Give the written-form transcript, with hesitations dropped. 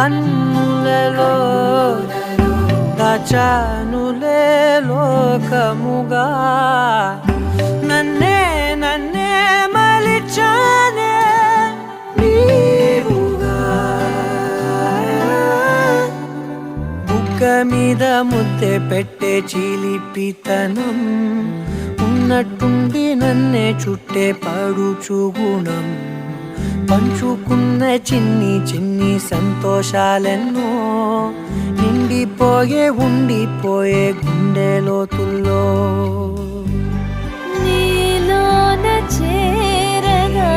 కన్నులలో దాచానులే లోకముగా నన్నే నన్నే మలిచానే నీవుగా బుగ్గ మీద ముద్దె పెట్టే చిలిపితనం ఉన్నట్టుండి నన్నే చుట్టే పడుచు గుణం పంచుకున్న చిన్ని చిన్ని సంతోషాలెన్నో నిండిపోయే ఉండిపోయే గుండె లోతుల్లో నీలోన చేరగా